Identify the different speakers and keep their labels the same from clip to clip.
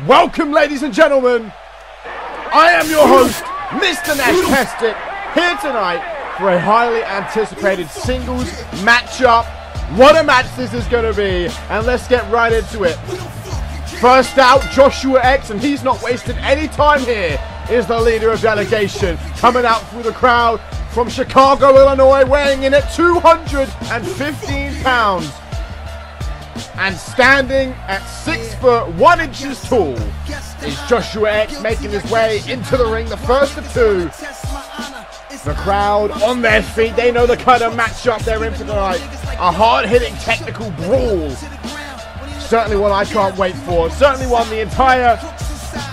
Speaker 1: Welcome, ladies and gentlemen. I am your host, Mr. Nash Testic, here tonight for a highly anticipated singles matchup. What a match this is going to be, and let's get right into it. First out, Joshua X, and he's not wasting any time here, is the leader of delegation, coming out through the crowd from Chicago, Illinois, weighing in at 215 pounds. And standing at 6 foot 1 inches tall is Joshua X, making his way into the ring, the first of two. The crowd on their feet, they know the kind of matchup they're in for tonight. A hard-hitting technical brawl. Certainly one I can't wait for. Certainly one the entire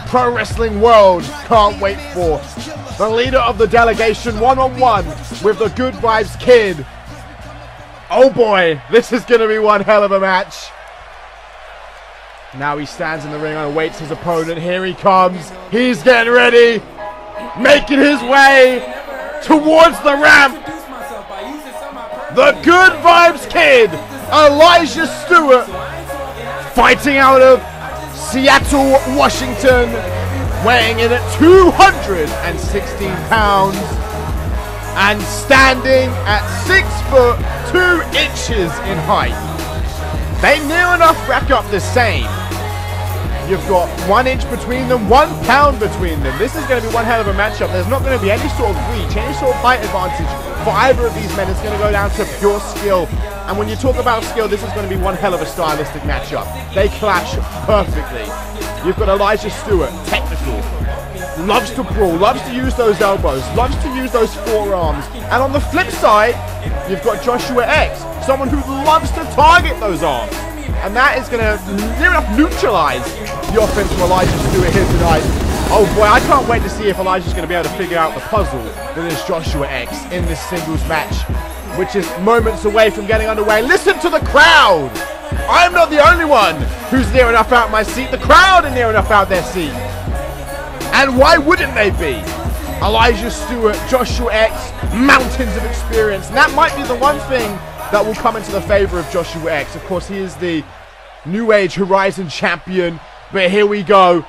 Speaker 1: pro wrestling world can't wait for. The leader of the delegation, one-on-one with the Good Vibes Kid. Oh boy, this is going to be one hell of a match. Now he stands in the ring and awaits his opponent. Here he comes. He's getting ready. Making his way towards the ramp. The Good Vibes Kid, Elijah Stewart, fighting out of Seattle, Washington, weighing in at 216 pounds. And standing at 6 foot 2 inches in height. They near enough rack up the same. You've got 1 inch between them, 1 pound between them. This is going to be one hell of a matchup. There's not going to be any sort of reach, any sort of height advantage for either of these men. It's going to go down to pure skill. And when you talk about skill, this is going to be one hell of a stylistic matchup. They clash perfectly. You've got Elijah Stewart, technical. Loves to brawl, loves to use those elbows, loves to use those forearms. And on the flip side, you've got Joshua X, someone who loves to target those arms. And that is going to near enough neutralize the offense from Elijah Stewart here tonight. Oh boy, I can't wait to see if Elijah's going to be able to figure out the puzzle that is Joshua X in this singles match, which is moments away from getting underway. Listen to the crowd! I'm not the only one who's near enough out my seat. The crowd are near enough out their seat. And why wouldn't they be? Elijah Stewart, Joshua X, mountains of experience. And that might be the one thing that will come into the favor of Joshua X. Of course, he is the New Age Horizon champion. But here we go.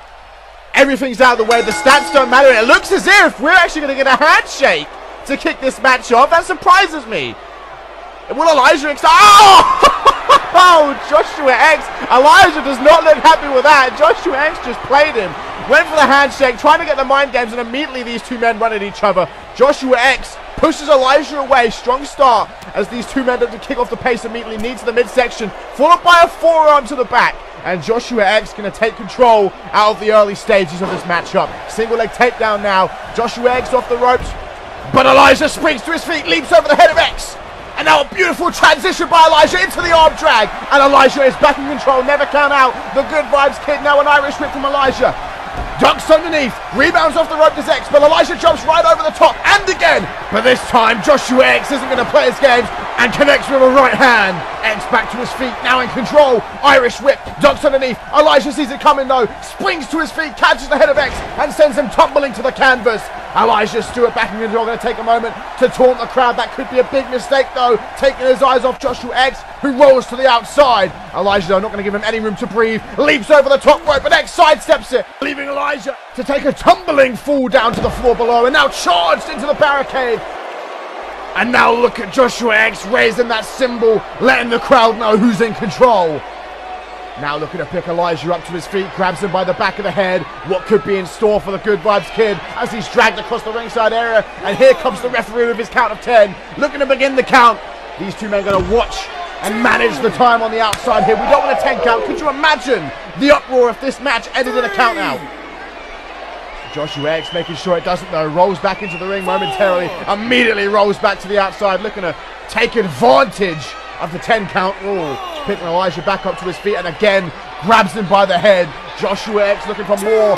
Speaker 1: Everything's out of the way. The stats don't matter. And it looks as if we're actually going to get a handshake to kick this match off. That surprises me. Will Elijah X... Oh, Joshua X. Elijah does not look happy with that. Joshua X just played him. Went for the handshake, trying to get the mind games, and immediately these two men run at each other. Joshua X pushes Elijah away. Strong start as these two men look to kick off the pace immediately. Knees to the midsection, followed by a forearm to the back. And Joshua X going to take control out of the early stages of this matchup. Single leg takedown now. Joshua X off the ropes. But Elijah springs to his feet, leaps over the head of X. And now a beautiful transition by Elijah into the arm drag. And Elijah is back in control, never count out. The Good Vibes Kid, now an Irish whip from Elijah. Ducks underneath, rebounds off the rope to X, but Elijah jumps right over the top, and again! But this time, Joshua X isn't going to play his games, and connects with a right hand. X back to his feet, now in control. Irish whip, ducks underneath. Elijah sees it coming though, springs to his feet, catches the head of X, and sends him tumbling to the canvas. Elijah Stewart back in control, going to take a moment to taunt the crowd. That could be a big mistake though, taking his eyes off Joshua X, who rolls to the outside. Elijah though, not going to give him any room to breathe, leaps over the top rope, but X sidesteps it, leaving Elijah to take a tumbling fall down to the floor below, and now charged into the barricade. And now look at Joshua X raising that symbol, letting the crowd know who's in control. Now looking to pick Elijah up to his feet, grabs him by the back of the head. What could be in store for the Good Vibes Kid as he's dragged across the ringside area. And here comes the referee with his count of 10, looking to begin the count. These two men going to watch and manage the time on the outside here. We don't want a 10 count. Could you imagine the uproar if this match ended in a count out? Joshua X making sure it doesn't though, rolls back into the ring momentarily, immediately rolls back to the outside, looking to take advantage of the 10 count rule. Picking Elijah back up to his feet and again grabs him by the head. Joshua X looking for more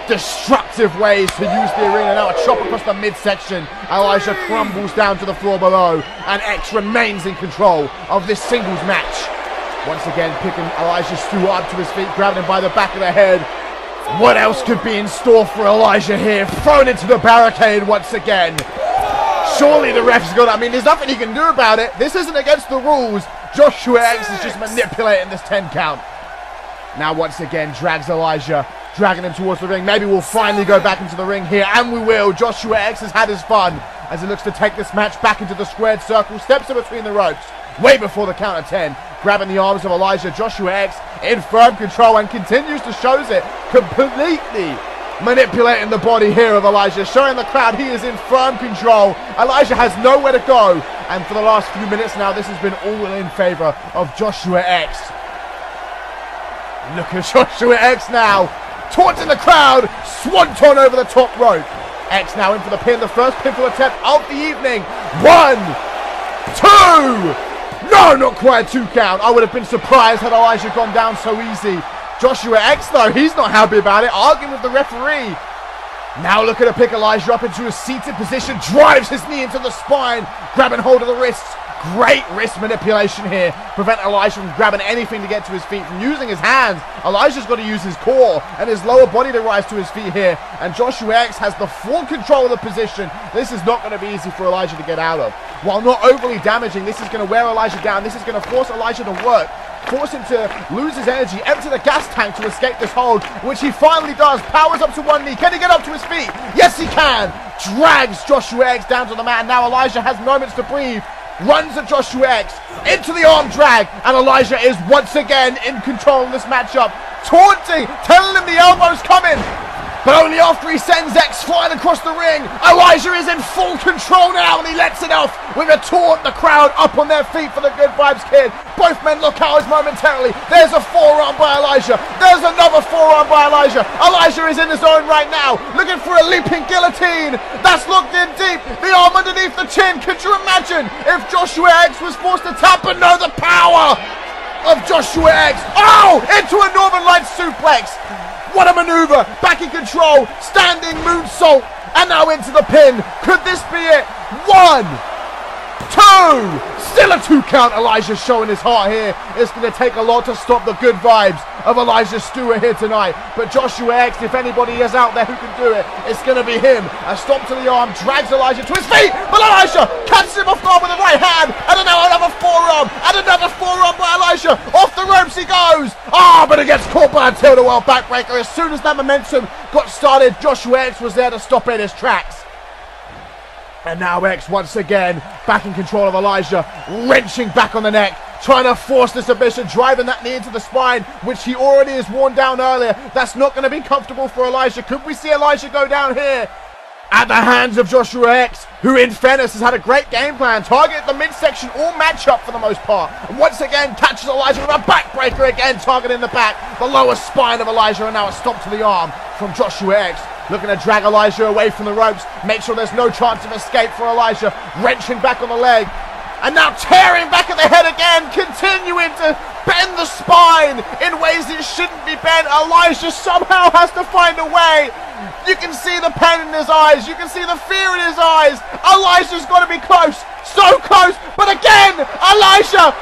Speaker 1: destructive ways to use the arena. Now a chop across the midsection. Elijah crumbles down to the floor below, and X remains in control of this singles match. Once again picking Elijah Stewart up to his feet, grabbing him by the back of the head. What else could be in store for Elijah here? Thrown into the barricade once again. Surely the ref's got it. I mean, there's nothing he can do about it. This isn't against the rules. Joshua X is just manipulating this 10 count. Now once again drags Elijah, dragging him towards the ring. Maybe we'll finally go back into the ring here, and we will. Joshua X has had his fun as he looks to take this match back into the squared circle. Steps in between the ropes, way before the count of 10. Grabbing the arms of Elijah, Joshua X in firm control and continues to show it. Completely manipulating the body here of Elijah, showing the crowd he is in firm control. Elijah has nowhere to go, and for the last few minutes now, this has been all in favor of Joshua X. Look at Joshua X now, taunting the crowd, swanton over the top rope. X now in for the pin, the first pinfall attempt of the evening. 1, 2, no, not quite a 2 count. I would have been surprised had Elijah gone down so easy. Joshua X, though, he's not happy about it, arguing with the referee. Now looking to pick Elijah up into a seated position, drives his knee into the spine, grabbing hold of the wrists. Great wrist manipulation here. Prevent Elijah from grabbing anything to get to his feet, from using his hands. Elijah's got to use his core and his lower body to rise to his feet here. And Joshua X has the full control of the position. This is not going to be easy for Elijah to get out of. While not overly damaging, this is going to wear Elijah down. This is going to force Elijah to work. Force him to lose his energy, empty the gas tank to escape this hold, which he finally does. Powers up to one knee. Can he get up to his feet? Yes, he can. Drags Joshua X down to the mat. Now Elijah has moments to breathe. Runs at Joshua X into the arm drag, and Elijah is once again in control of this matchup. Taunting, telling him the elbow's coming. But only after he sends X flying across the ring. Elijah is in full control now, and he lets it off with a taunt. The crowd up on their feet for the Good Vibes Kid. Both men look out momentarily. There's a forearm by Elijah. There's another forearm by Elijah. Elijah is in the zone right now, looking for a leaping guillotine. That's locked in deep. The arm underneath the chin. Could you imagine if Joshua X was forced to tap and know the power of Joshua X? Oh, into a Northern Lights suplex. What a maneuver, back in control, standing moonsault, and now into the pin. Could this be it? 1, 2, still a 2 count. Elijah showing his heart here. It's going to take a lot to stop the good vibes of Elijah Stewart here tonight. But Joshua X, if anybody is out there who can do it, it's going to be him. A stomp to the arm, drags Elijah to his feet, but Elijah catches him off guard with the right hand, and now another forearm, and another forearm by Elijah. Off the ropes he goes. But he gets caught by a tilt-a-whirl backbreaker. As soon as that momentum got started, Joshua X was there to stop it in his tracks. And now X once again back in control of Elijah, wrenching back on the neck, trying to force the submission, driving that knee into the spine, which he already has worn down earlier. That's not going to be comfortable for Elijah. Could we see Elijah go down here? At the hands of Joshua X, who in fairness has had a great game plan. Target the midsection all matchup for the most part. And once again catches Elijah with a backbreaker again, targeting the back, the lower spine of Elijah, and now a stomp to the arm from Joshua X. Looking to drag Elijah away from the ropes, make sure there's no chance of escape for Elijah. Wrenching back on the leg. And now tearing back at the head again, continuing to bend the spine in ways it shouldn't be bent. Elijah somehow has to find a way. You can see the pain in his eyes. You can see the fear in his eyes. Elijah's got to be close. So close. But again, Elijah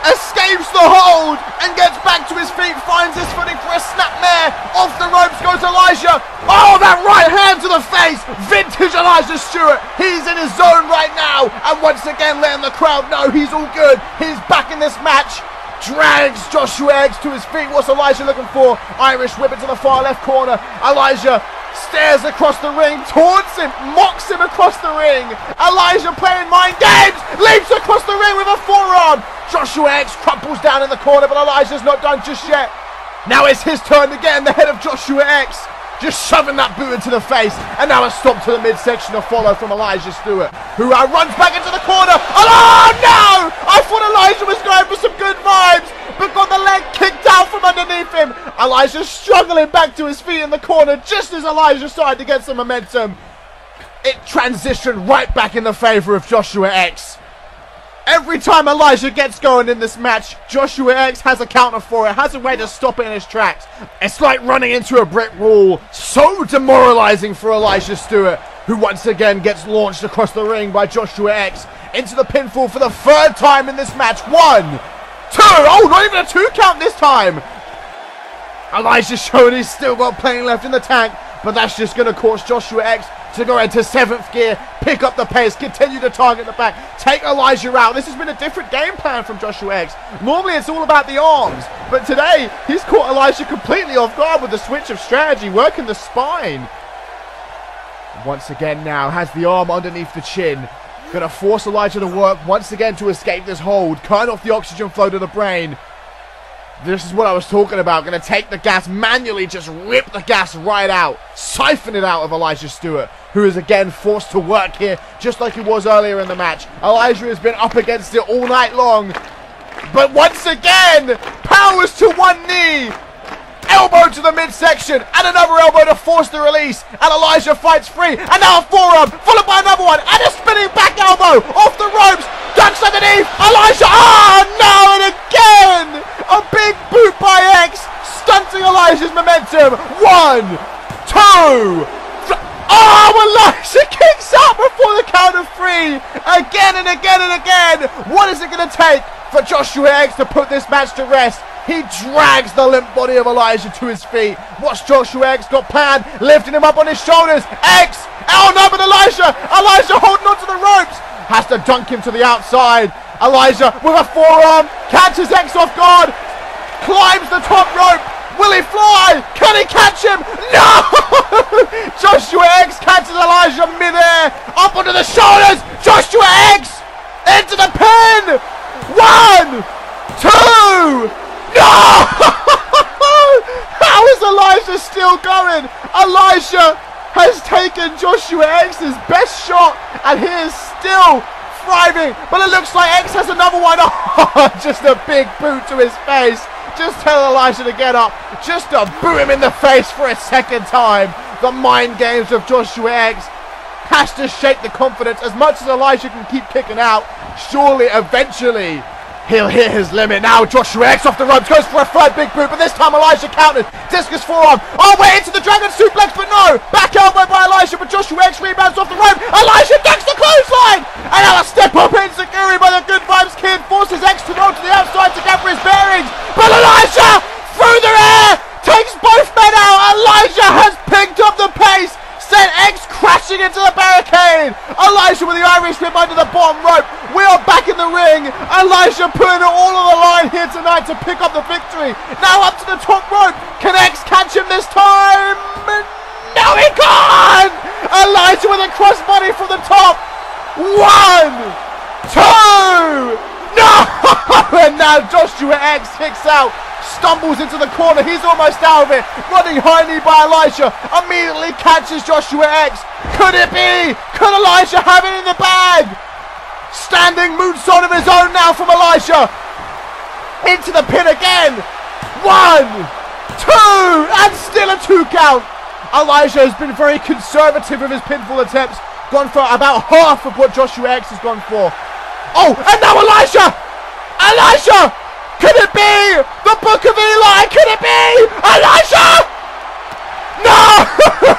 Speaker 1: escapes the hold and gets back to his feet. Finds his footing for a snapmare. Off the ropes goes Elijah. Oh, that right hand to the face. Vintage Elijah Stewart. He's in his zone right now. And once again letting the crowd know he's all good. He's back in this match. Drags Joshua X to his feet. What's Elijah looking for? Irish whip it to the far left corner. Elijah stares across the ring, taunts him, mocks him across the ring. Elijah playing mind games, leaps across the ring with a forearm. Joshua X crumples down in the corner, but Elijah's not done just yet. Now it's his turn to get in the head of Joshua X. Just shoving that boot into the face, and now a stomp to the midsection to follow from Elijah Stewart, who runs back into the corner. Oh no! I thought Elijah was going for some good vibes, but got the leg kicked out from underneath him. Elijah struggling back to his feet in the corner, just as Elijah started to get some momentum. It transitioned right back in the favor of Joshua X. Every time Elijah gets going in this match, Joshua X has a counter for it, has a way to stop it in his tracks. It's like running into a brick wall. So demoralizing for Elijah Stewart, who once again gets launched across the ring by Joshua X into the pinfall for the 3rd time in this match. 1, 2, oh, not even a 2 count this time. Elijah showing he's still got plenty left in the tank. but that's just going to cause Joshua X to go into 7th gear, pick up the pace, continue to target the back, take Elijah out. This has been a different game plan from Joshua X. Normally it's all about the arms, but today he's caught Elijah completely off guard with the switch of strategy, working the spine. Once again now, has the arm underneath the chin. Going to force Elijah to work once again to escape this hold, cut off the oxygen flow to the brain. This is what I was talking about. Going to take the gas manually, just rip the gas right out. Siphon it out of Elijah Stewart, who is again forced to work here, just like he was earlier in the match. Elijah has been up against it all night long. But once again, powers to one knee. Elbow to the midsection, and another elbow to force the release. And Elijah fights free. And now a forearm, followed by another one. And a spinning back elbow off the ropes. Ducks underneath. Elijah. Oh, no. And again. A big boot by X. Stunting Elijah's momentum. 1, 2. Oh, Elijah kicks out before the count of 3. Again and again and again. What is it going to take for Joshua X to put this match to rest? He drags the limp body of Elijah to his feet. What's Joshua X got planned? Lifting him up on his shoulders. X! Oh no, but Elijah holding onto the ropes. Has to dunk him to the outside. Elijah with a forearm. Catches X off guard. Climbs the top rope. Will he fly? Can he catch him? No! Joshua X catches Elijah midair. Up onto the shoulders. Joshua X! Into the pin! 1, 2... No! How is Elijah still going? Elijah has taken Joshua X's best shot and he is still thriving. But it looks like X has another one. Oh, just a big boot to his face. Just tell Elijah to get up. Just to boot him in the face for a second time. The mind games of Joshua X has to shake the confidence. As much as Elijah can keep kicking out, surely eventually he'll hit his limit. Now Joshua X off the ropes, goes for a third big boot, but this time Elijah countered. Discus forearm. Oh, wait, into the dragon suplex, but no. Back elbow by Elijah, but Joshua X rebounds off the rope. Elijah ducks the clothesline. And now a step up enziguri by the Good Vibes Kid. Forces X to roll to the outside to get for his bearings. But Elijah, through the air, takes both men out. Elijah has picked up the pace. Sent X crashing into the barricade. Elijah with the Irish whip under the bottom rope. We are back in the ring. Elijah putting it all on the line here tonight to pick up the victory. Now up to the top rope. Can X catch him this time? No, he can't. Elijah with a crossbody from the top. 1, 2. No! And now Joshua X kicks out. Stumbles into the corner. He's almost out of it. Running high knee by Elijah. Immediately catches Joshua X. Could it be? Could Elijah have it in the bag? Standing moonsault of his own now from Elijah. Into the pin again. 1, 2. And still a 2 count. Elijah has been very conservative with his pinfall attempts. Gone for about half of what Joshua X has gone for. Oh, and now Elijah! Elijah! Could it be the Book of Eli? Could it be Elijah? No!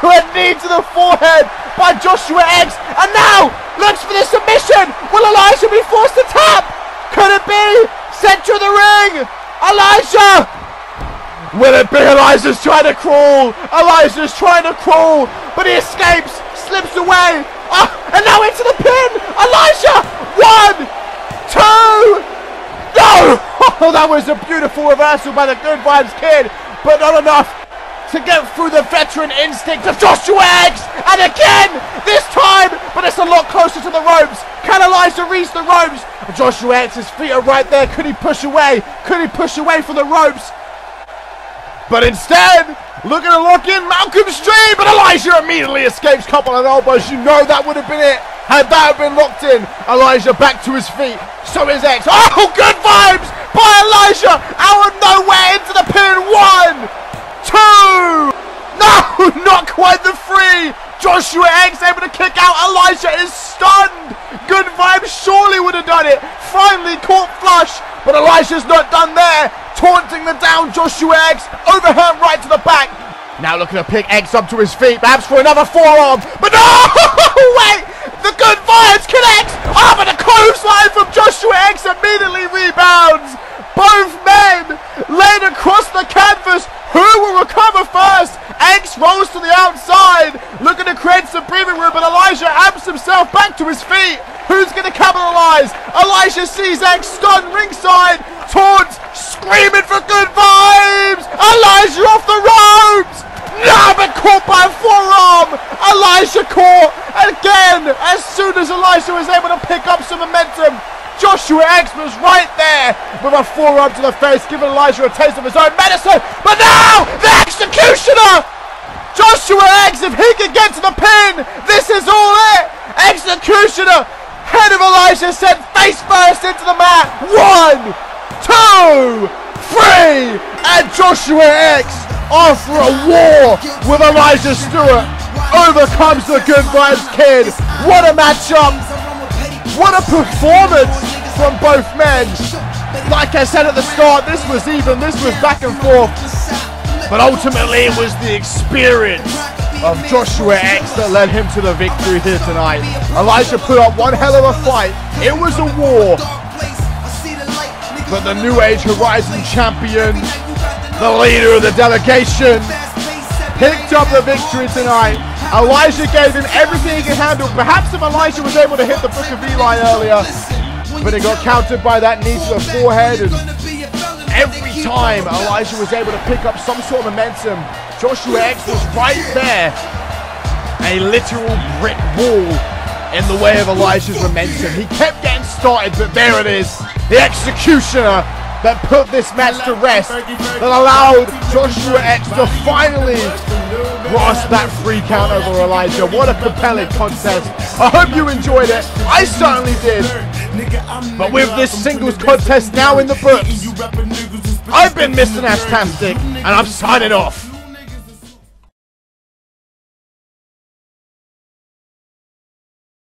Speaker 1: A knee to the forehead by Joshua X. And now looks for the submission. Will Elijah be forced to tap? Could it be? Center of the ring. Elijah. Will it be? Elijah's trying to crawl. Elijah's trying to crawl. But he escapes. Slips away. Oh, and now into the pin. Elijah. 1, 2. No! Oh, that was a beautiful reversal by the Good Vibes Kid, but not enough to get through the veteran instinct of Joshua X. And again, this time, but it's a lot closer to the ropes. Can Elijah reach the ropes? Joshua X's feet are right there. Could he push away? Could he push away from the ropes? But instead, looking to lock in Malcolm Stream, but Elijah immediately escapes. Couple of elbows. You know that would have been it. Had that been locked in, Elijah back to his feet. So is X. Oh, Good Vibes by Elijah. Out of nowhere into the pin. 1, 2. No, not quite the 3. Joshua X able to kick out. Elijah is stunned. Good Vibes surely would have done it. Finally caught flush, but Elijah's not done there. Taunting the down Joshua X. Overhand right to the back. Now looking to pick X up to his feet, perhaps for another forearm. But no! Wait! The Good Vibes connects! Oh, but a clothesline from Joshua X immediately rebounds! Both men laid across the canvas. Who will recover first? X rolls to the outside. to his feet. Who's going to capitalize? Elijah sees X stunned ringside. Taunts, screaming for good vibes. Elijah off the ropes. No, but caught by a forearm. Elijah caught again. As soon as Elijah was able to pick up some momentum, Joshua X was right there with a forearm to the face, giving Elijah a taste of his own medicine. But now, the executioner! Joshua X, if he can get to the pin, this is all it! Executioner, head of Elijah sent face first into the mat. 1, 2, 3, and Joshua X, after a war with Elijah Stewart, overcomes the Good Vibes Kid. What a matchup! What a performance from both men. Like I said at the start, this was even, this was back and forth. But ultimately it was the experience of Joshua X that led him to the victory here tonight. Elijah put up one hell of a fight. It was a war. But the New Age Horizon champion, the leader of the delegation, picked up the victory tonight. Elijah gave him everything he could handle. Perhaps if Elijah was able to hit the Book of Eli earlier, but it got countered by that knee to the forehead. And every time Elijah was able to pick up some sort of momentum, Joshua X was right there. A literal brick wall in the way of Elijah's momentum. He kept getting started, but there it is. The executioner that put this match to rest, that allowed Joshua X to finally grasp that 3 count over Elijah. What a compelling contest. I hope you enjoyed it. I certainly did. But with this singles contest now in the books, I've been Mr. Nashtastic, and I'm signing off.